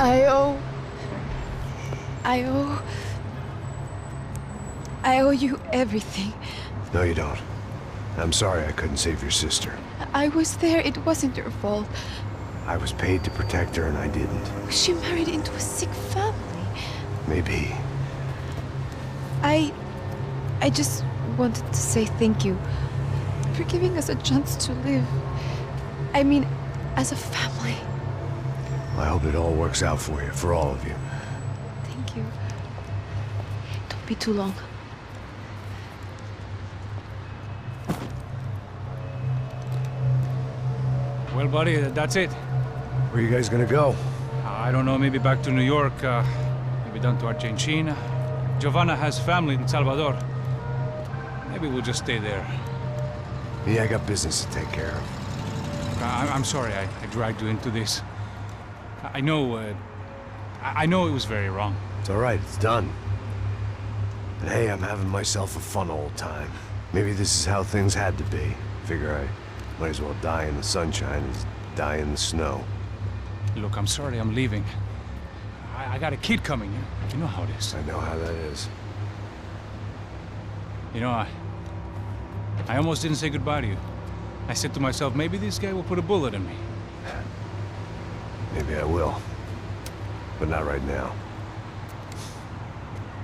I owe... I owe you everything. No, you don't. I'm sorry I couldn't save your sister. I was there. It wasn't your fault. I was paid to protect her and I didn't. She married into a sick family. Maybe. I just wanted to say thank you for giving us a chance to live. I mean, as a family. I hope it all works out for you, for all of you. Thank you. Don't be too long. Well, buddy, that's it. Where are you guys gonna go? I don't know, maybe back to New York, maybe down to Argentina. Giovanna has family in Salvador. Maybe we'll just stay there. Yeah, I got business to take care of. I'm sorry I dragged you into this. I know it was very wrong. It's all right, it's done. And hey, I'm having myself a fun old time. Maybe this is how things had to be. Figure I might as well die in the sunshine as die in the snow. Look, I'm sorry I'm leaving. I got a kid coming. You know how it is. I know how that is. You know, I almost didn't say goodbye to you. I said to myself, maybe this guy will put a bullet in me. Maybe I will. But not right now.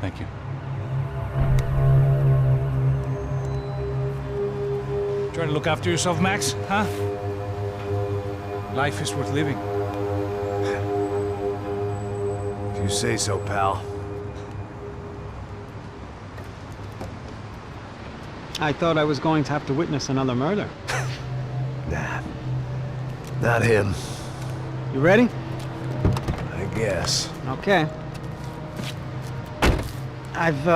Thank you. Try to look after yourself, Max, huh? Life is worth living. If you say so, pal. I thought I was going to have to witness another murder. Nah. Not him. You ready? I guess. Okay. I've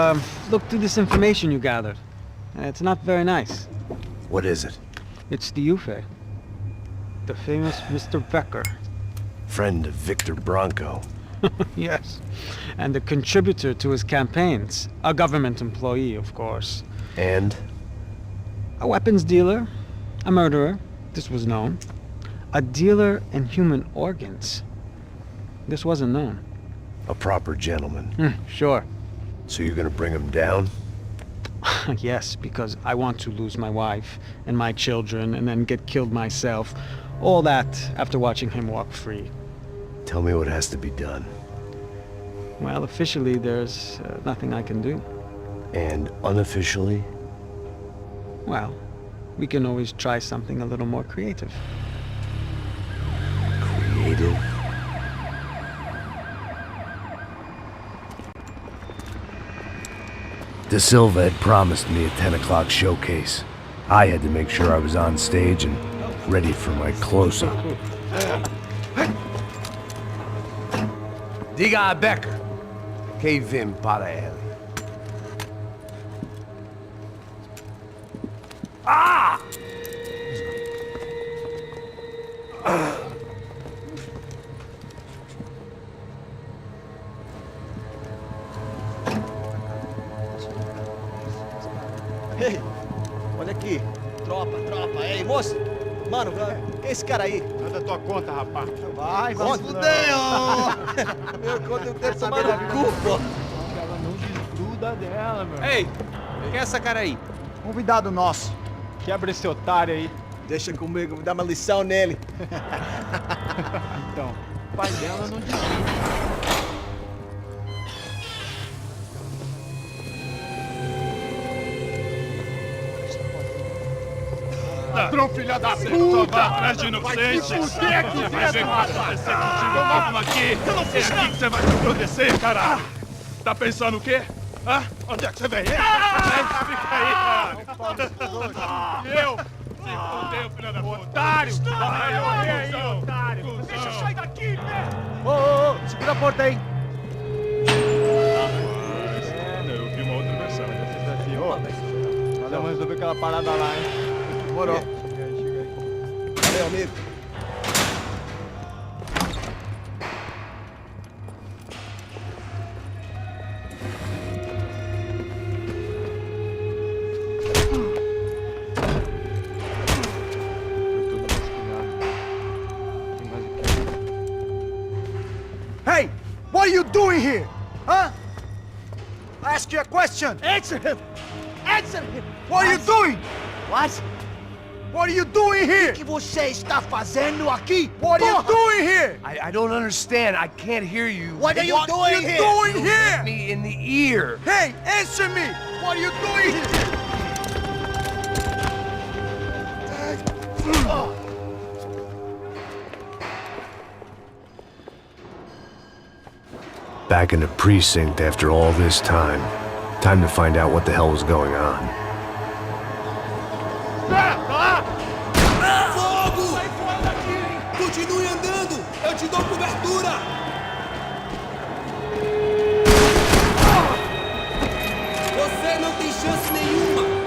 looked through this information you gathered, and it's not very nice. What is it? It's the U.F.E. The famous Mr. Becker. Friend of Victor Bronco. Yes. And a contributor to his campaigns. A government employee, of course. And? A weapons dealer. A murderer. This was known. A dealer in human organs. This wasn't known. A proper gentleman. Sure. So you're gonna bring him down? Yes, because I want to lose my wife and my children and then get killed myself. All that after watching him walk free. Tell me what has to be done. Well, officially there's nothing I can do. And unofficially? Well, we can always try something a little more creative. Creative? De Silva had promised me a 10 o'clock showcase. I had to make sure I was on stage and ready for my close-up. Diga a Becker. Que vim para ele. Ah! Ei, olha aqui. Tropa. Ei, moço. Mano, quem é esse cara aí? Manda tua conta, rapaz. Vai se fuder, ó. Meu conta eu quero saber da culpa. Ela não desgruda dela, meu. Ei, quem é essa cara aí? Convidado nosso. Quebra esse otário aí. Deixa comigo, me dá uma lição nele. Então, o pai dela não desgruda. Ladrão, filha da puta! Vai atrás de inocente! Vai se fuder, que vai ver o que vai acontecer contigo! Vamos aqui! Eu não fiz nada! É aqui que você vai se acontecer, caralho! Tá pensando o quê? Hã? Onde é que você vem? Fica aí, caralho! Eu? Se fudeu, filha da puta! Otário! Vai, aí, otário! Deixa eu sair daqui, né? Ô, segura a porta aí! Eu vi uma outra versão. Vamos resolver aquela parada lá, hein? Demorou. Chega aí. Valeu, amigo. doing here? Huh? I ask you a question. Answer him. Answer him. What are you doing? What? What are you doing here? O que você está fazendo aqui? What are you doing here? I don't understand. I can't hear you. What are you doing here? Doing here? Me in the ear. Hey, answer me. What are you doing here? Back in the precinct after all this time. Time to find out what the hell was going on. Fogo! Continue andando! Eu te dou cobertura! Você não tem chance nenhuma!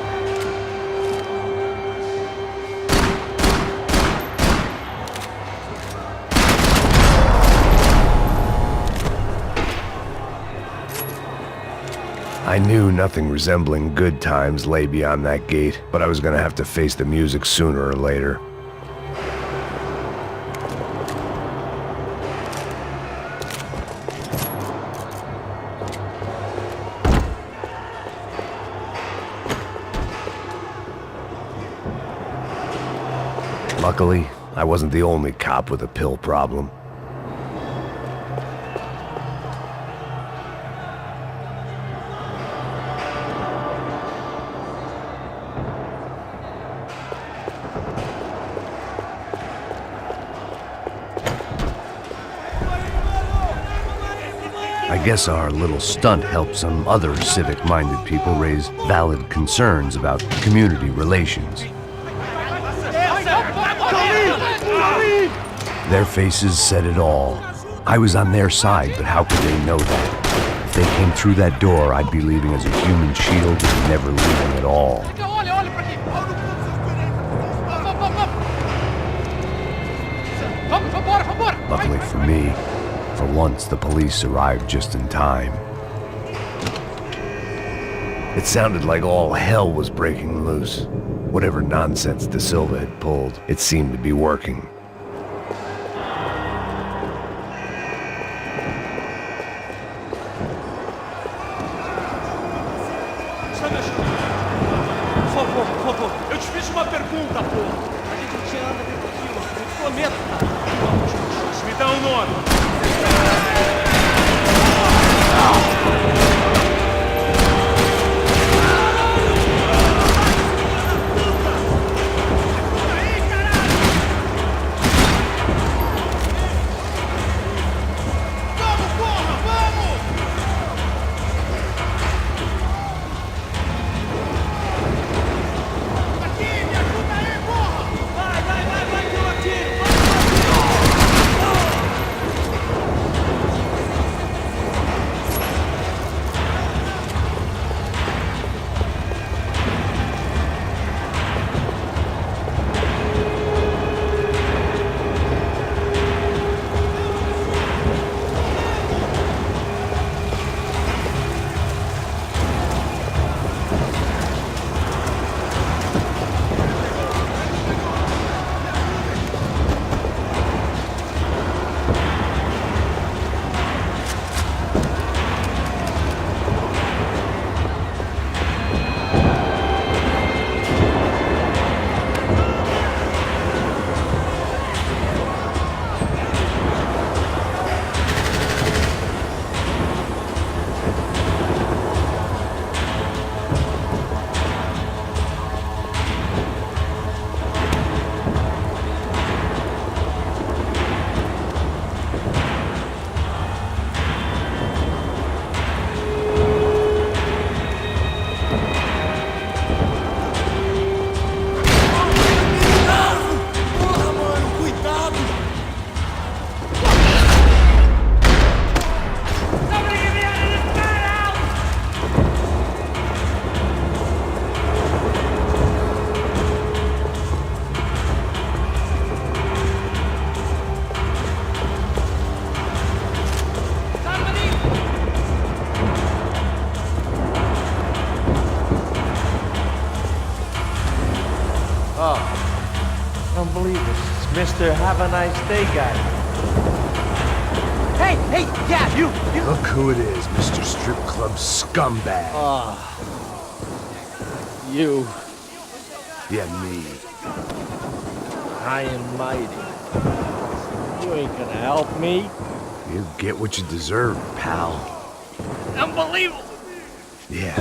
I knew nothing resembling good times lay beyond that gate, but I was gonna have to face the music sooner or later. Luckily, I wasn't the only cop with a pill problem. I guess our little stunt helped some other civic-minded people raise valid concerns about community relations. Their faces said it all. I was on their side, but how could they know that? If they came through that door, I'd be leaving as a human shield and never leaving at all. Luckily for me, for once the police arrived just in time. It sounded like all hell was breaking loose. Whatever nonsense De Silva had pulled, it seemed to be working. Por favor, eu te fiz uma pergunta, pô. A gente anda dentro daquilo, eu te prometo, cara. Me dá um nome. Mr. Have a Nice Day guy. Hey, yeah, you. Look who it is, Mr. Strip Club Scumbag. You. Yeah, me. I am mighty. You ain't gonna help me. You get what you deserve, pal. Unbelievable. Yeah,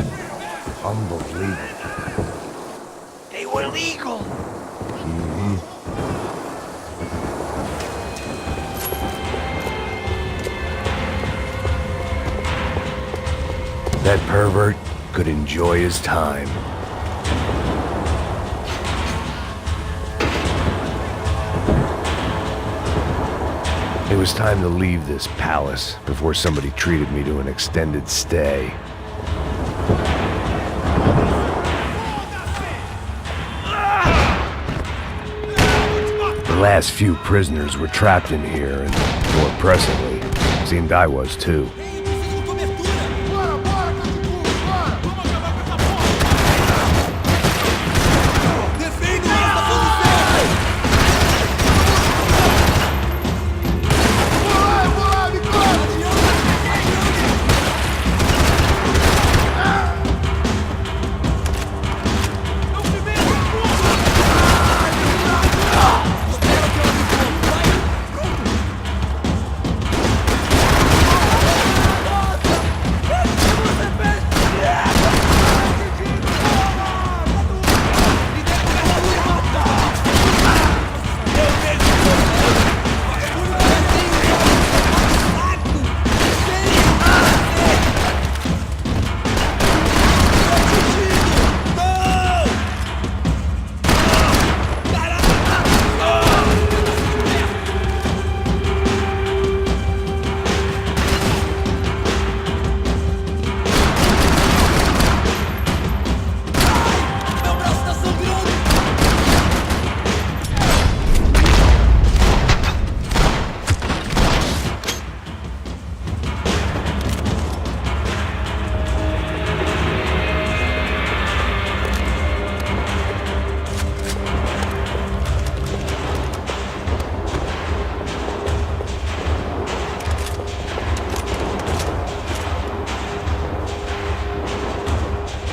unbelievable. They were legal. That pervert could enjoy his time. It was time to leave this palace before somebody treated me to an extended stay. The last few prisoners were trapped in here, and more pressingly, seemed I was too.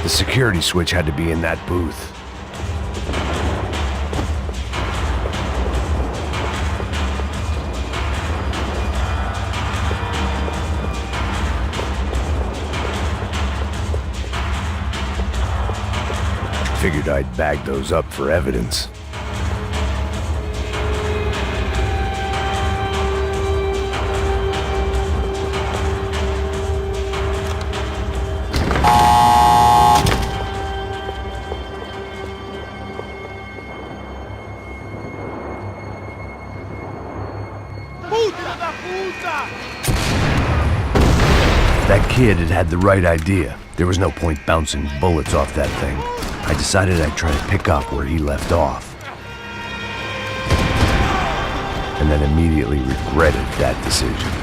The security switch had to be in that booth. Figured I'd bag those up for evidence. That kid had the right idea. There was no point bouncing bullets off that thing. I decided I'd try to pick up where he left off. And then immediately regretted that decision.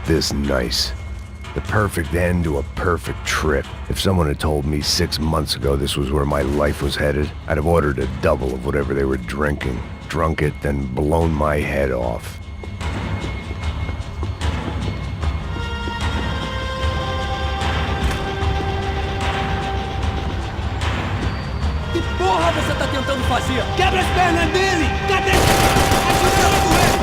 wasn't this nice. The perfect end to a perfect trip. If someone had told me 6 months ago this was where my life was headed, I'd have ordered a double of whatever they were drinking, drunk it, then blown my head off. Que porra você tá tentando fazer? Quebra as pernas dele! Cadê? Ajuda com ele!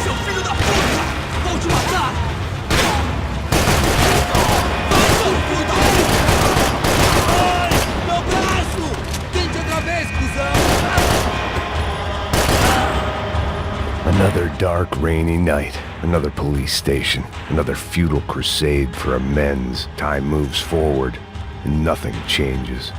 Seu filho da puta! Vou te matar! Vai, seu filho da puta! Ai, meu braço! Tente outra vez, cuzão! Another dark, rainy night. Another police station. Another futile crusade for amends. Time moves forward, and nothing changes.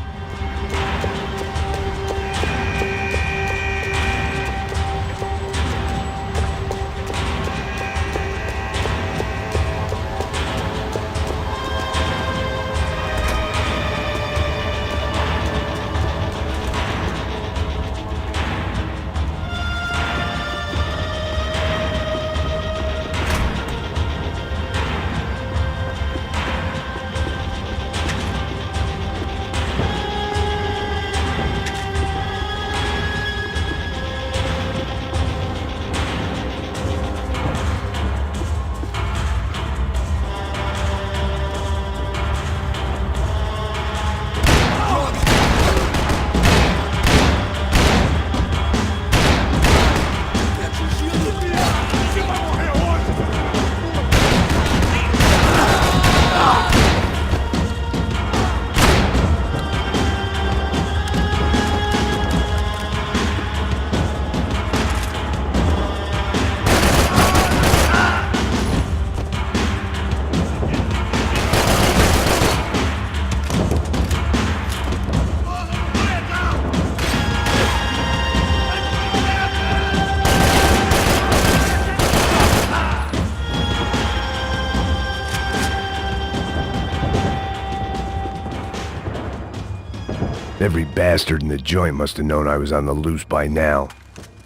Every bastard in the joint must have known I was on the loose by now.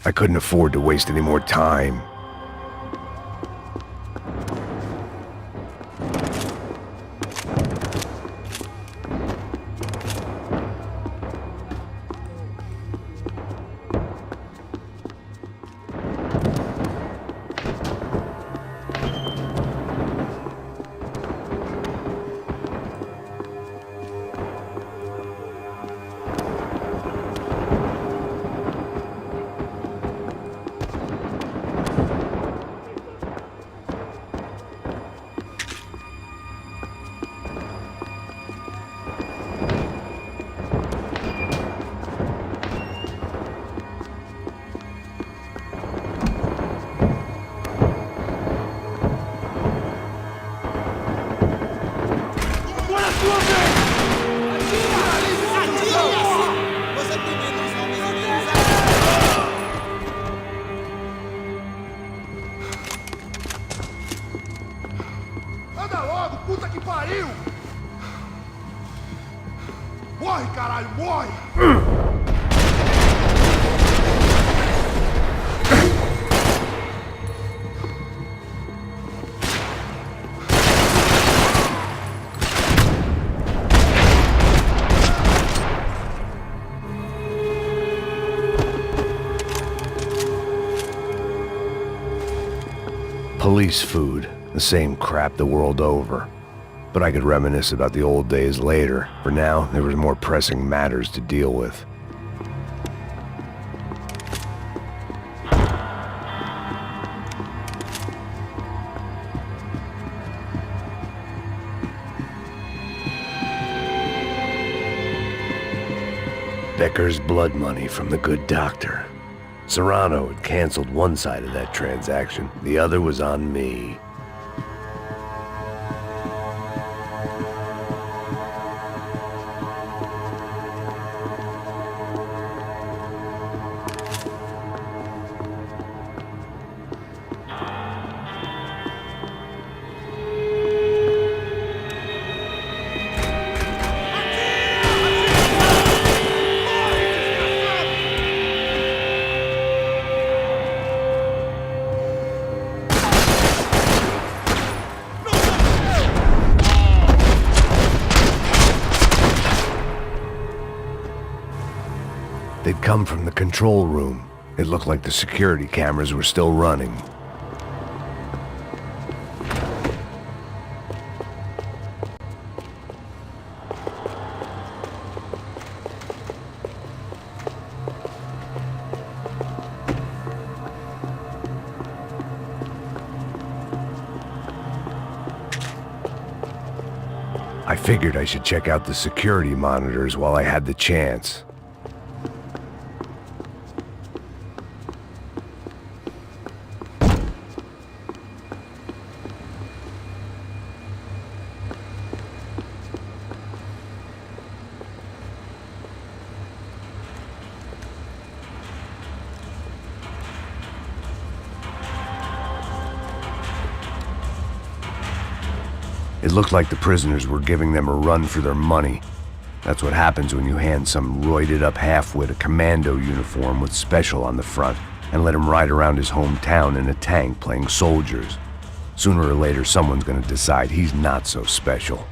I couldn't afford to waste any more time. Anda logo, puta que pariu! Morre, caralho, morre! Police food. The same crap the world over. But I could reminisce about the old days later. For now, there was more pressing matters to deal with. Becker's blood money from the good doctor. Serrano had canceled one side of that transaction. The other was on me. They'd come from the control room. It looked like the security cameras were still running. I figured I should check out the security monitors while I had the chance. It looked like the prisoners were giving them a run for their money. That's what happens when you hand some roided-up halfwit a commando uniform with special on the front and let him ride around his hometown in a tank playing soldiers. Sooner or later, someone's gonna decide he's not so special.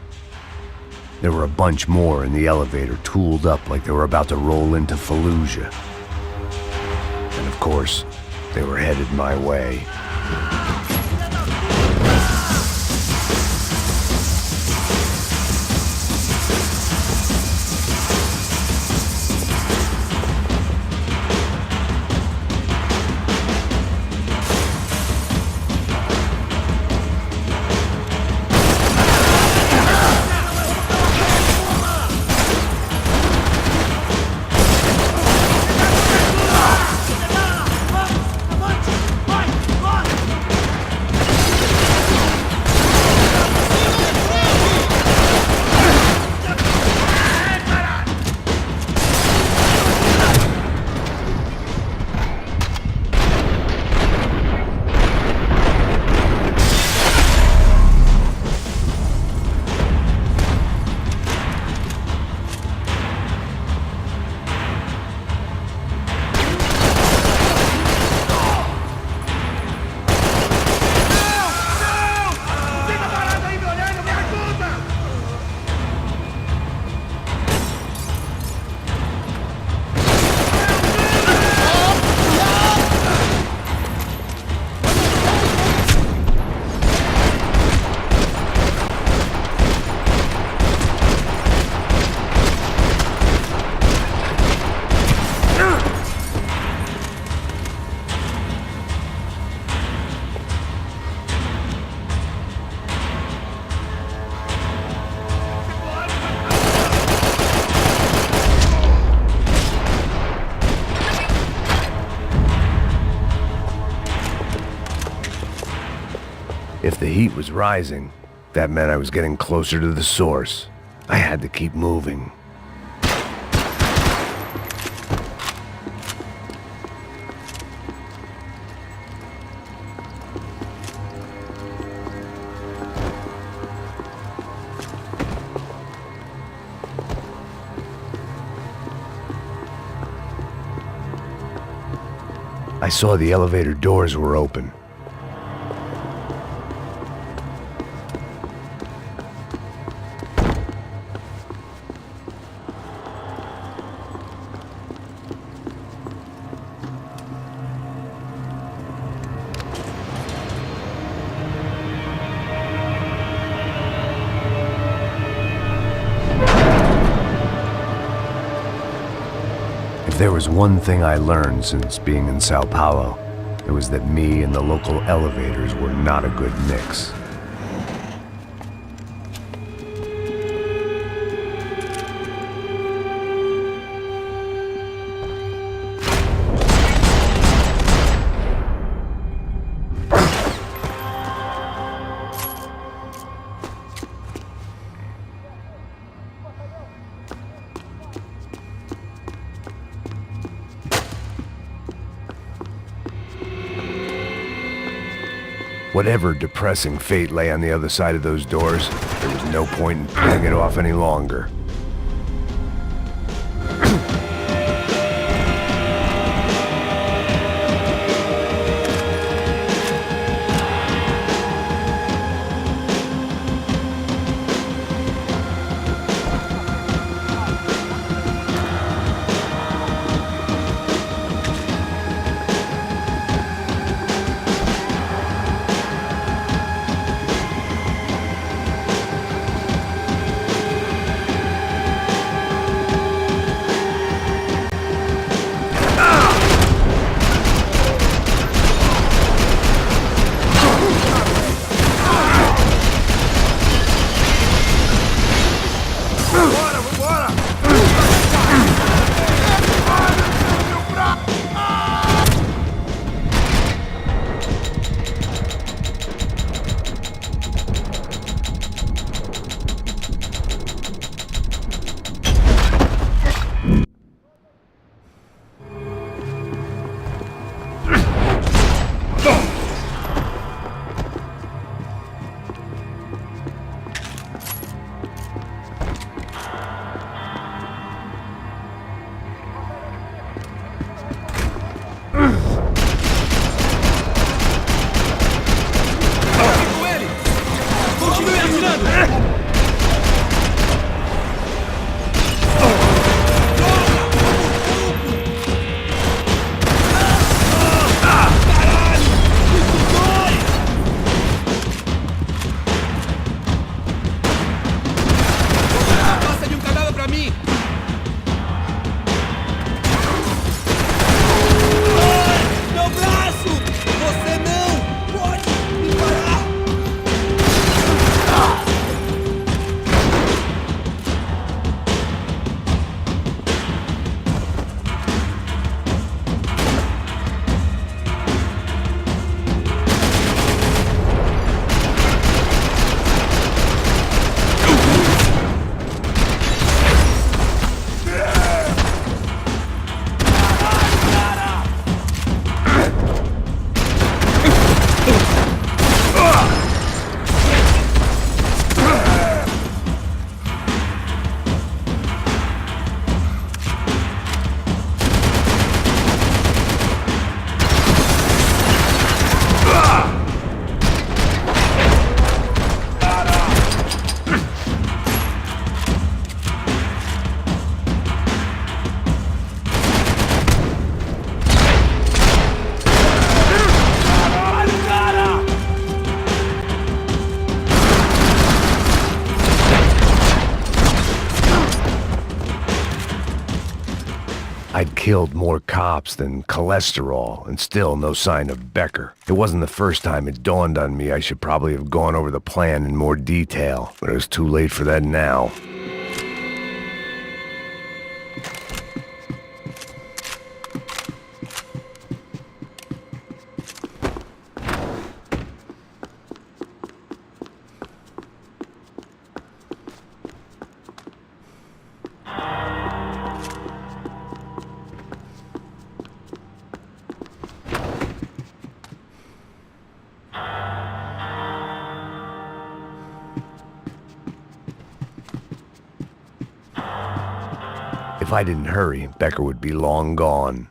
There were a bunch more in the elevator, tooled up like they were about to roll into Fallujah. And of course, they were headed my way. If the heat was rising, that meant I was getting closer to the source. I had to keep moving. I saw the elevator doors were open. If there was one thing I learned since being in Sao Paulo, it was that me and the local elevators were not a good mix. Whatever depressing fate lay on the other side of those doors, there was no point in putting it off any longer. killed more cops than cholesterol, and still no sign of Becker. It wasn't the first time it dawned on me I should probably have gone over the plan in more detail, but it was too late for that now. If I didn't hurry, Becker would be long gone.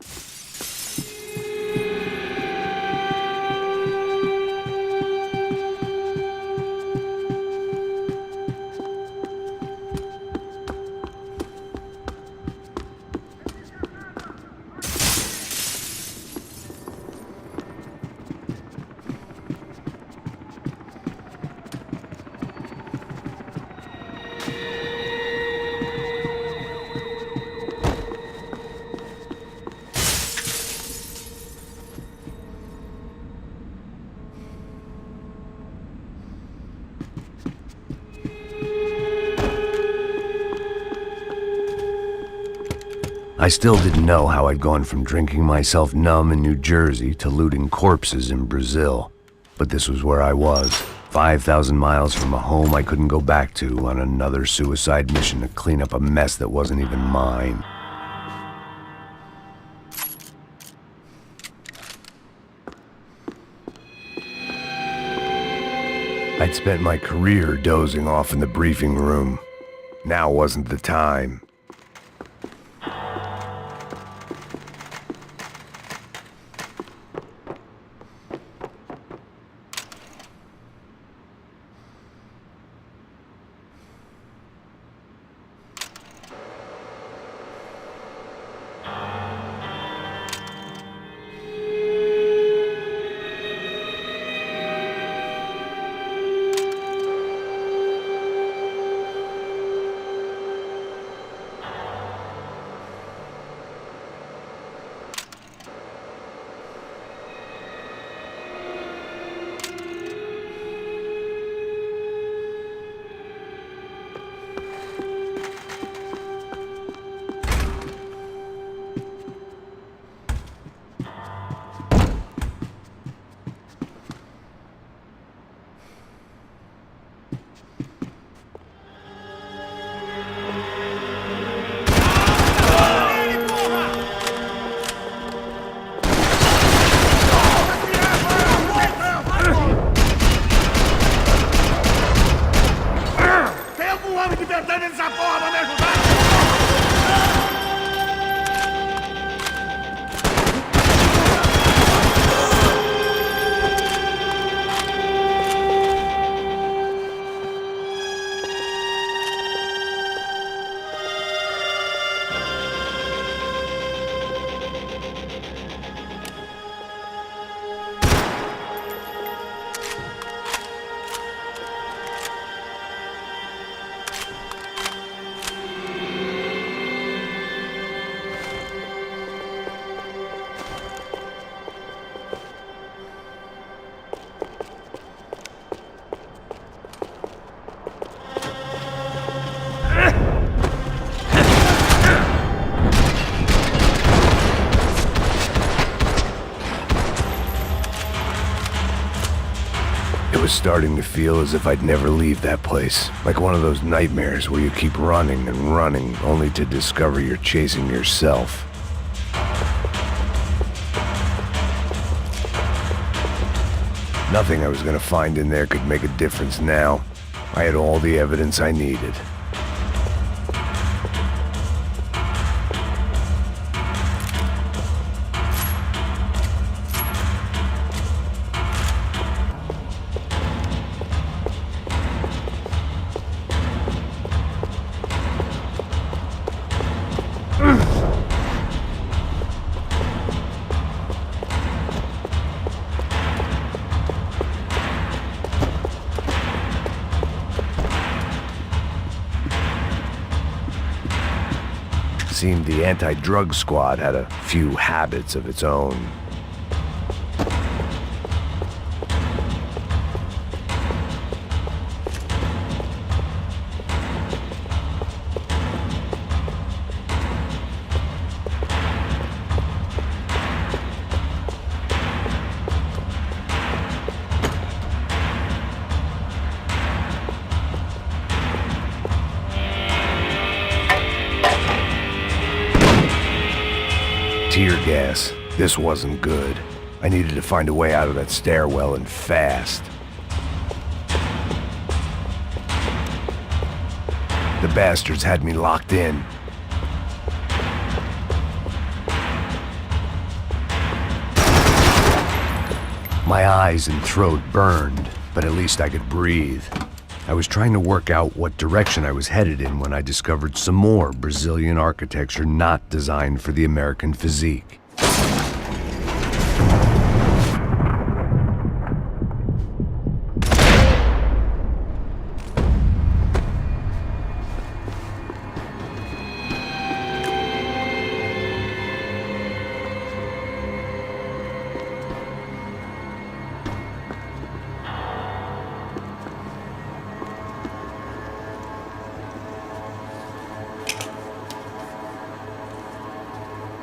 I still didn't know how I'd gone from drinking myself numb in New Jersey to looting corpses in Brazil. But this was where I was, 5,000 miles from a home I couldn't go back to, on another suicide mission to clean up a mess that wasn't even mine. I'd spent my career dozing off in the briefing room. Now wasn't the time. It was starting to feel as if I'd never leave that place. Like one of those nightmares where you keep running and running, only to discover you're chasing yourself. Nothing I was gonna find in there could make a difference now. I had all the evidence I needed. Seemed the anti-drug squad had a few habits of its own. Tear gas. This wasn't good. I needed to find a way out of that stairwell and fast. The bastards had me locked in. My eyes and throat burned, but at least I could breathe. I was trying to work out what direction I was headed in when I discovered some more Brazilian architecture not designed for the American physique.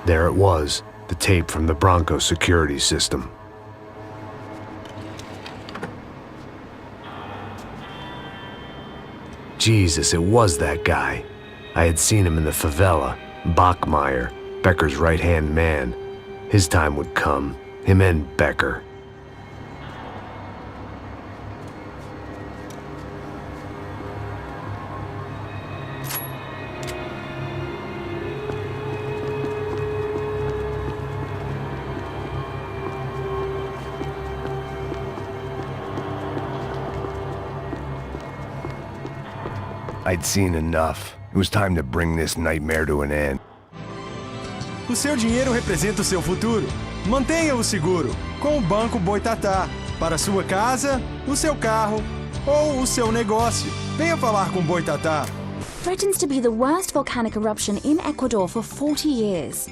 There it was, the tape from the Bronco security system. Jesus, it was that guy. I had seen him in the favela, Bachmeyer, Becker's right-hand man. His time would come, him and Becker. I'd seen enough. It was time to bring this nightmare to an end. O seu dinheiro representa o seu futuro. Mantenha-o seguro com o Banco Boitatá. Para sua casa, o seu carro ou o seu negócio. Venha falar com Boitatá. Threatens to be the worst volcanic eruption in Ecuador for 40 years.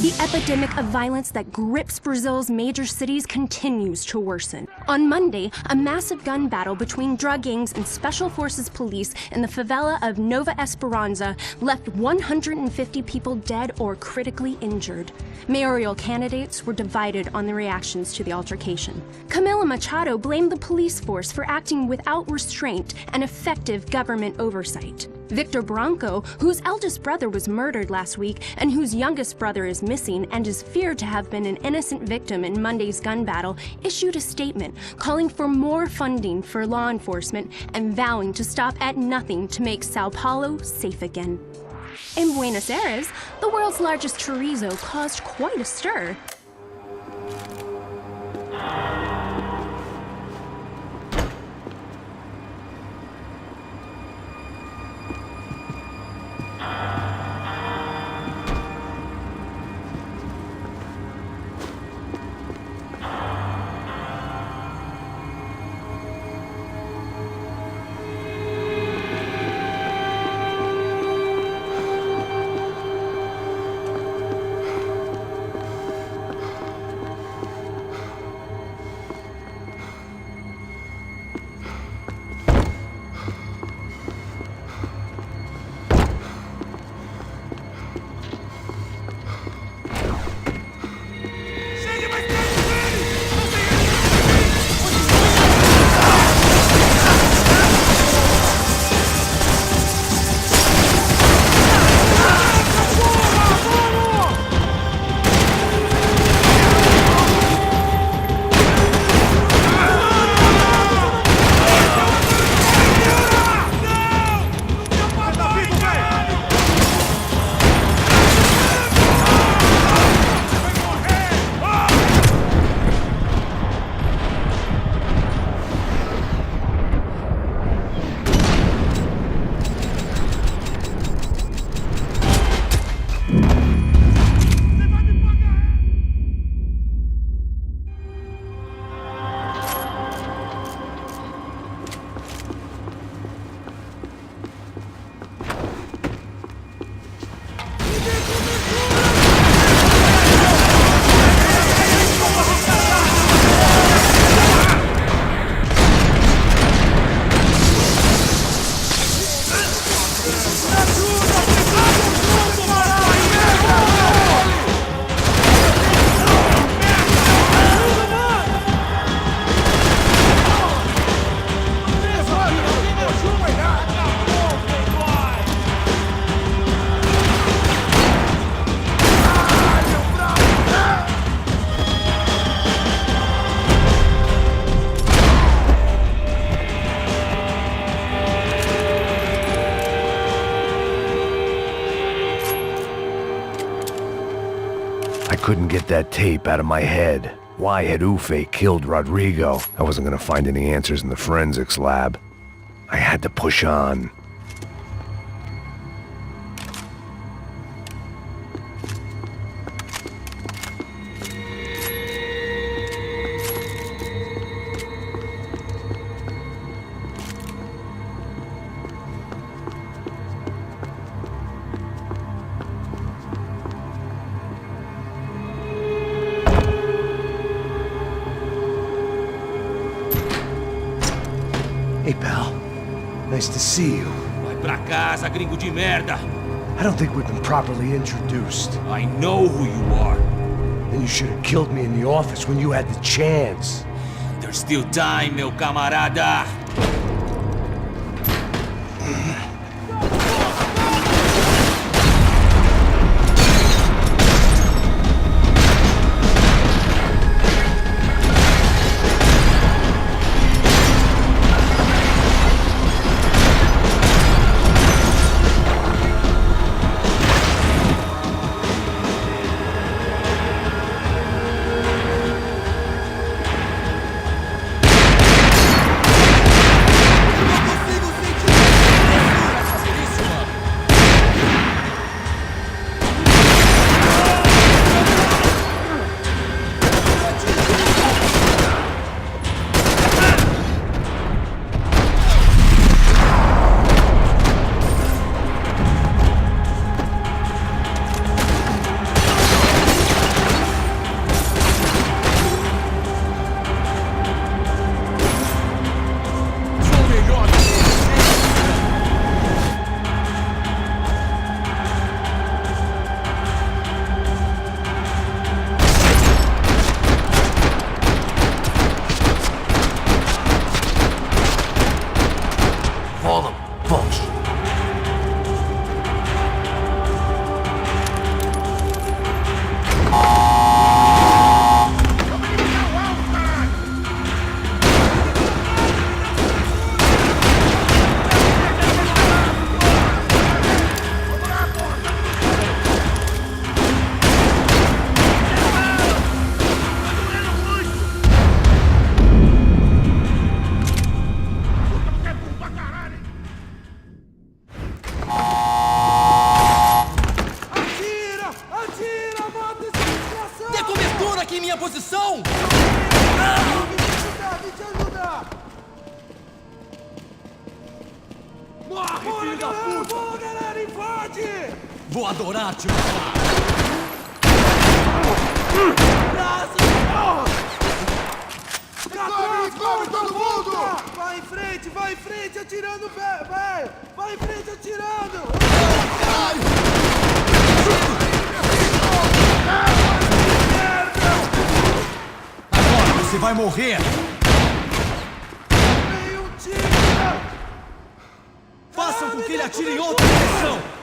The epidemic of violence that grips Brazil's major cities continues to worsen. On Monday, a massive gun battle between drug gangs and special forces police in the favela of Nova Esperanza left 150 people dead or critically injured. Mayoral candidates were divided on the reactions to the altercation. Camila Machado blamed the police force for acting without restraint and effective government oversight. Victor Branco, whose eldest brother was murdered last week and whose youngest brother is missing and is feared to have been an innocent victim in Monday's gun battle, issued a statement calling for more funding for law enforcement and vowing to stop at nothing to make Sao Paulo safe again. In Buenos Aires, the world's largest chorizo caused quite a stir. couldn't get that tape out of my head. Why had U.F.E killed Rodrigo? I wasn't gonna find any answers in the forensics lab. I had to push on. Hey, pal. Nice to see you. Vai pra casa, gringo de merda. I don't think we've been properly introduced. I know who you are. Then you should have killed me in the office when you had the chance. There's still time, meu camarada. Vou adorar te matar! Cobre todo mundo! Vai em frente, atirando, vai! Vai em frente, atirando! Agora você vai morrer! Nenhum tiro! Façam com que ele atire em outra direção!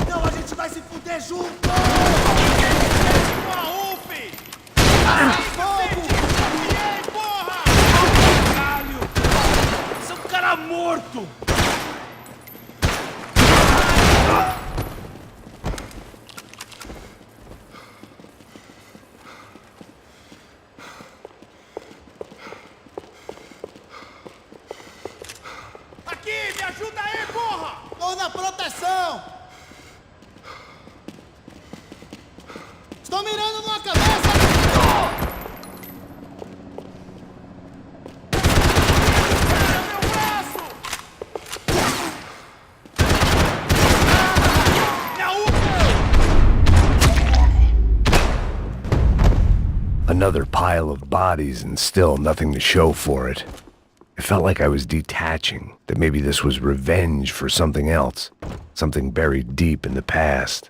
Não, a gente vai se fuder junto! Uma U.F.E! Fogo! Porra! Caralho! Você é um cara morto! Aqui, me ajuda aí, porra! Tô na proteção! Estou mirando numa cabeça! Meu braço! Minha Another pile of bodies and still nothing to show for it. It felt like I was detaching, that maybe this was revenge for something else, something buried deep in the past.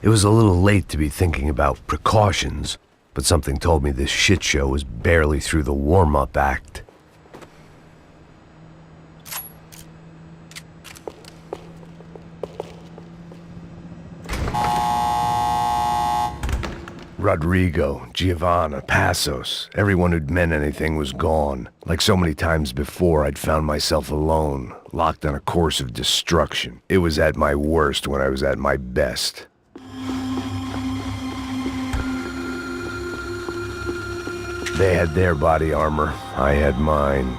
It was a little late to be thinking about precautions, but something told me this shit show was barely through the warm-up act. Rodrigo, Giovanna, Passos, everyone who'd meant anything was gone. Like so many times before, I'd found myself alone, locked on a course of destruction. It was at my worst when I was at my best. They had their body armor, I had mine.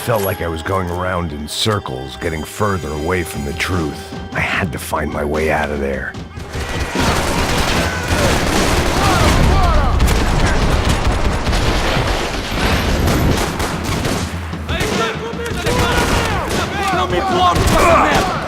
Felt like I was going around in circles, getting further away from the truth. I had to find my way out of there. Não me importa com essa merda!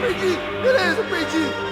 perdi! Beleza, perdi!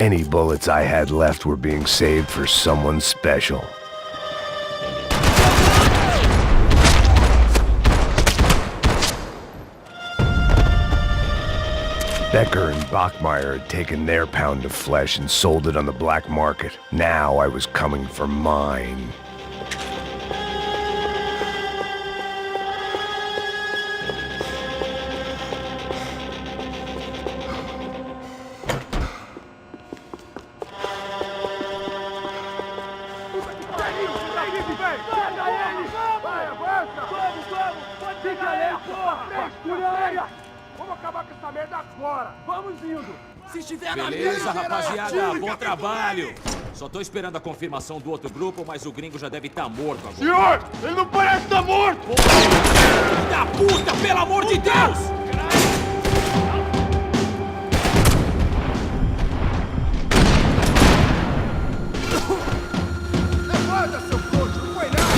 Any bullets I had left were being saved for someone special. Becker and Bachmeyer had taken their pound of flesh and sold it on the black market. Now I was coming for mine. Beleza, rapaziada, bom trabalho. Só tô esperando a confirmação do outro grupo, mas o gringo já deve estar morto agora. Senhor, ele não parece estar morto! Filho da puta, pelo amor de Deus! Levanta, seu coach, não foi nada!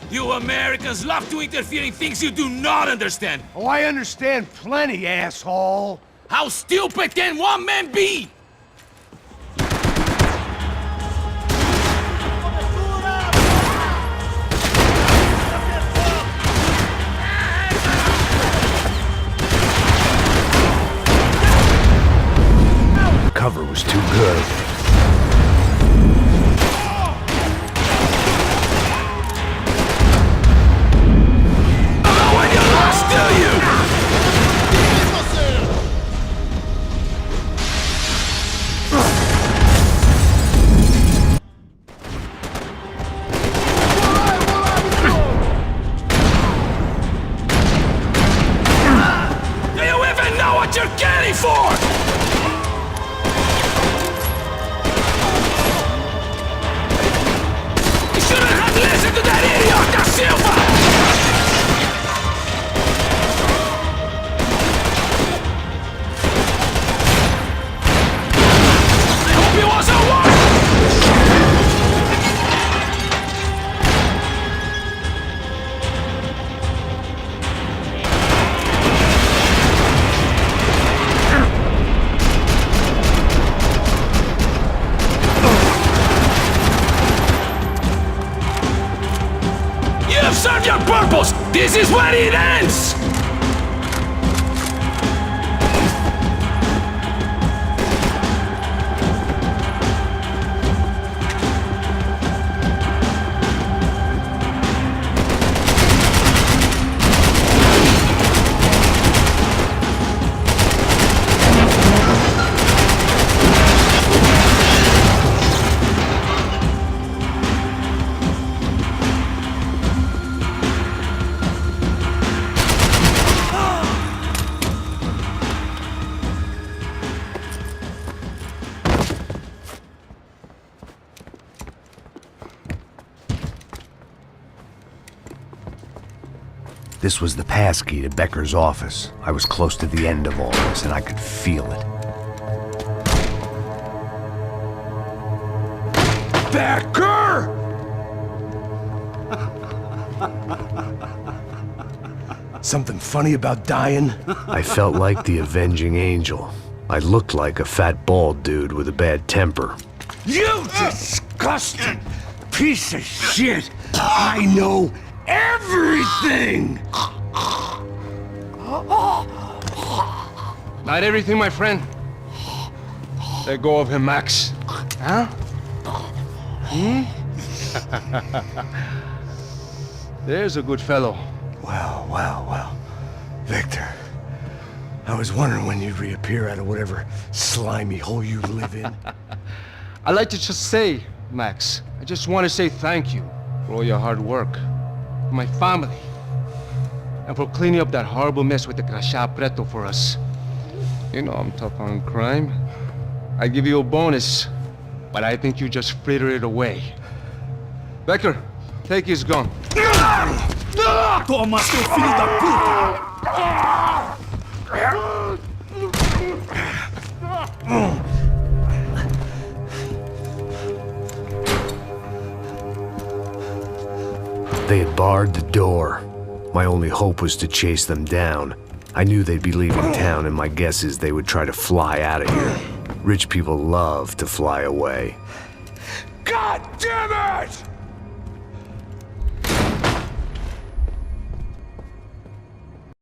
You Americans love to interfere in things you do not understand. Oh, I understand plenty, asshole. How stupid can one man be? The cover was too good. your purpose! This is where it ends! This was the passkey to Becker's office. I was close to the end of all this, and I could feel it. Becker! Something funny about dying? I felt like the avenging angel. I looked like a fat bald dude with a bad temper. You disgusting piece of shit! I know everything! Not everything, my friend. Let go of him, Max. Huh? There's a good fellow. Well. Victor, I was wondering when you'd reappear out of whatever slimy hole you live in. I'd like to just say, Max, I just want to say thank you for all your hard work, for my family, and for cleaning up that horrible mess with the Crachá Preto for us. You know I'm tough on crime. I give you a bonus, but I think you just fritter it away. Becker, take his gun. Toma, seu filho da puta! They had barred the door. My only hope was to chase them down. I knew they'd be leaving town, and my guess is they would try to fly out of here. Rich people love to fly away. God damn it!